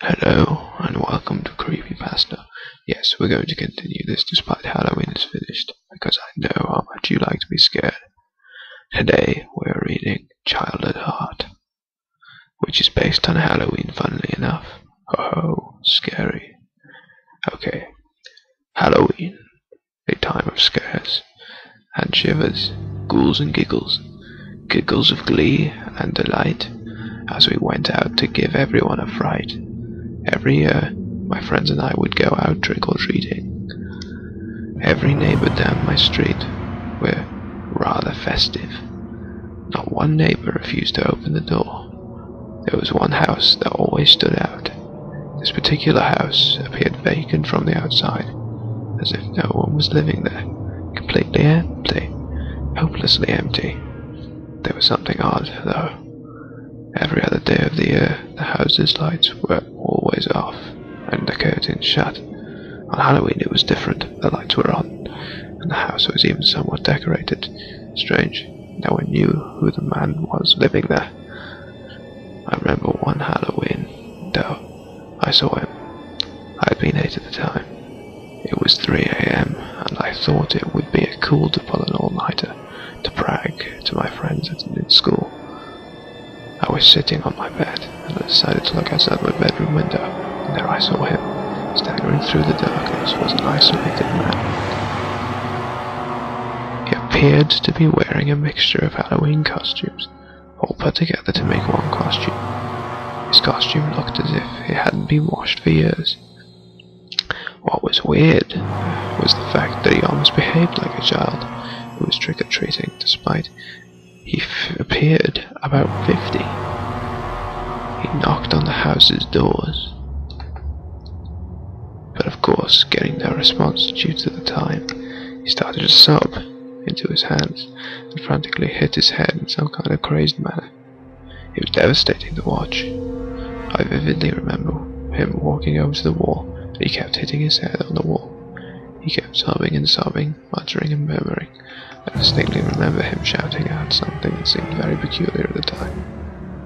Hello, and welcome to Creepypasta. Yes, we're going to continue this despite Halloween is finished, because I know how much you like to be scared. Today, we're reading Child at Heart, which is based on Halloween, funnily enough. Oh, scary. Okay, Halloween, a time of scares, and shivers, ghouls and giggles, giggles of glee and delight, as we went out to give everyone a fright. Every year, my friends and I would go out trick-or-treating. Every neighbor down my street were rather festive. Not one neighbor refused to open the door. There was one house that always stood out. This particular house appeared vacant from the outside, as if no one was living there, completely empty, hopelessly empty. There was something odd, though. Every other day of the year, the house's lights were always off, and the curtains shut. On Halloween it was different. The lights were on, and the house was even somewhat decorated. Strange, no one knew who the man was living there. I remember one Halloween, though. I saw him. I had been 8 at the time. It was 3 a.m., and I thought it would be cool to pull an all-nighter, to brag to my friends at school. I was sitting on my bed, and I decided to look outside my bedroom window, and there I saw him. Staggering through the darkness was an isolated man. He appeared to be wearing a mixture of Halloween costumes, all put together to make one costume. His costume looked as if it hadn't been washed for years. What was weird was the fact that he almost behaved like a child who was trick-or-treating, despite he appeared about 50. He knocked on the house's doors, but of course, getting no response due to the time, he started to sob into his hands and frantically hit his head in some kind of crazed manner. It was devastating to watch. I vividly remember him walking over to the wall, and he kept hitting his head on the wall. He kept sobbing and sobbing, muttering and murmuring. I distinctly remember him shouting out something that seemed very peculiar at the time,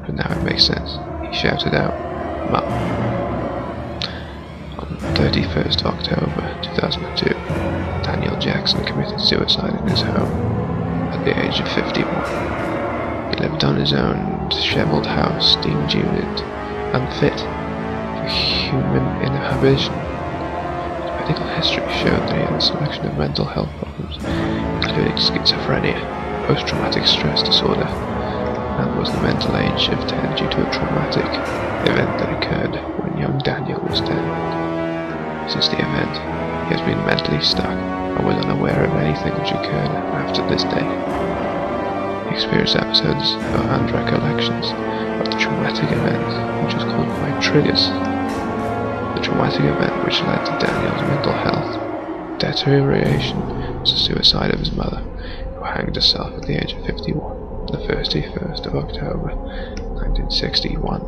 but now it makes sense. He shouted out, "Mum!" On 31st October 2002, Daniel Jackson committed suicide in his home at the age of 51. He lived on his own disheveled house, steam unit, unfit for human inhabitation. Medical history showed that he had a selection of mental health problems, including schizophrenia, post-traumatic stress disorder, and was the mental age of 10 due to a traumatic event that occurred when young Daniel was 10. Since the event, he has been mentally stuck and was unaware of anything which occurred after this date. He experienced episodes and recollections of the traumatic event, which was called by triggers. The traumatic event which led to Daniel's mental health deterioration was the suicide of his mother, who hanged herself at the age of 51, the 31st of October 1961.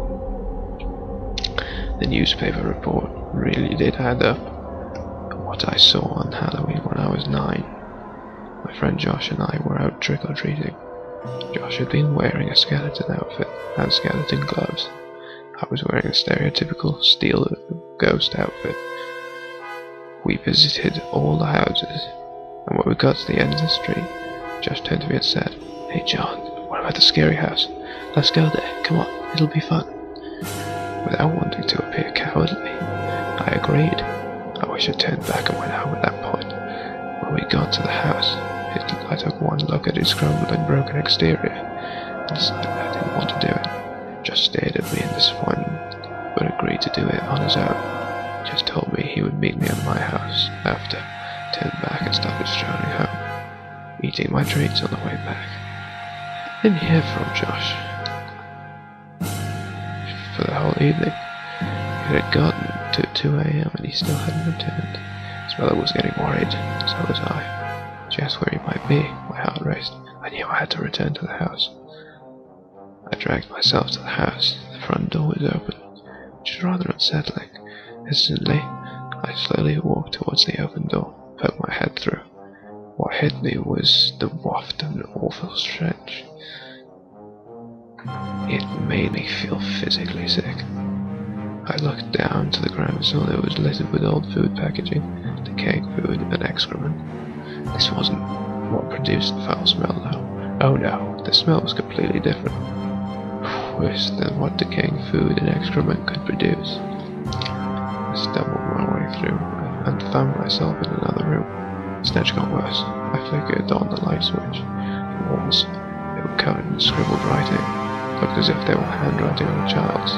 The newspaper report really did add up. What I saw on Halloween when I was 9. My friend Josh and I were out trick-or-treating. Josh had been wearing a skeleton outfit and skeleton gloves. I was wearing a stereotypical steel ghost outfit. We visited all the houses, and when we got to the end of the street, Josh turned to me and said, "Hey John, what about the scary house? Let's go there, come on, it'll be fun." Without wanting to appear cowardly, I agreed. I wish I turned back and went home at that point. When we got to the house, I took one look at its crumbling, broken exterior, and decided I didn't want to do it. Josh stared at me in disappointment, but agreed to do it on his own. Just told me he would meet me at my house after, turned back and started strolling home, eating my treats on the way back. Didn't hear from Josh for the whole evening. It had gotten to 2 a.m. and he still hadn't returned. His mother was getting worried, so was I. She asked where he might be. My heart raced. I knew I had to return to the house. I dragged myself to the house. The front door was open, which was rather unsettling. Hesitantly, I slowly walked towards the open door, poked my head through. What hit me was the waft of an awful stench. It made me feel physically sick. I looked down to the ground and saw that it was littered with old food packaging, decaying food, and excrement. This wasn't what produced the foul smell, though. Oh no, the smell was completely different. Worse than what decaying food and excrement could produce. I stumbled my way through and found myself in another room. The stench got worse. I flickered on the light switch. The walls, they were covered in scribbled writing. Looked as if they were handwriting on a child's.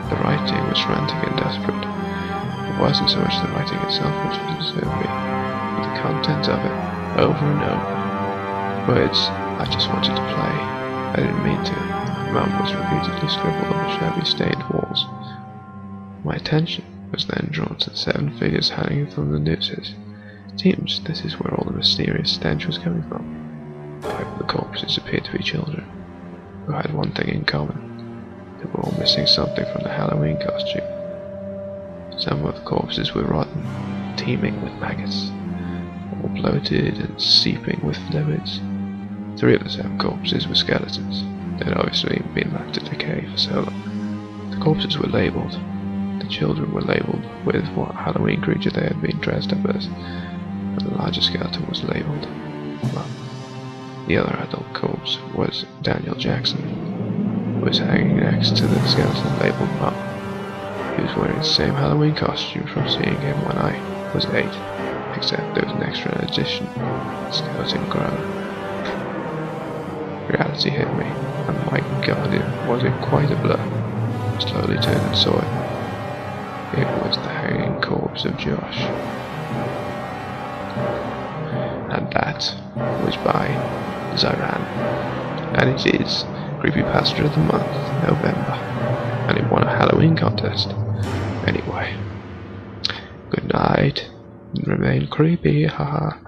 The writing was frantic and desperate. It wasn't so much the writing itself which had disturbed me, but the content of it, over and over. Words I just wanted to play. I didn't mean to. Mum was repeatedly scribbled on the shabby stained walls. My attention was then drawn to the 7 figures hanging from the nooses. It seems this is where all the mysterious stench was coming from. 5 of the corpses appeared to be children, who had one thing in common. They were all missing something from the Halloween costume. Some of the corpses were rotten, teeming with maggots, all bloated and seeping with fluids. 3 of the 7 corpses were skeletons. They had obviously been left to decay for so long. The corpses were labelled. The children were labelled with what Halloween creature they had been dressed up as, and the larger skeleton was labelled Mum. The other adult corpse was Daniel Jackson, who was hanging next to the skeleton labelled Mum. He was wearing the same Halloween costume from seeing him when I was 8, except there was an extra addition, skeleton crown. Reality hit me, and my god, it wasn't quite a blur. I slowly turned and saw it. It was the hanging corpse of Josh. And that was by Zyran. And it is Creepypasta of the month, November. And it won a Halloween contest. Anyway, good night, and remain creepy, haha.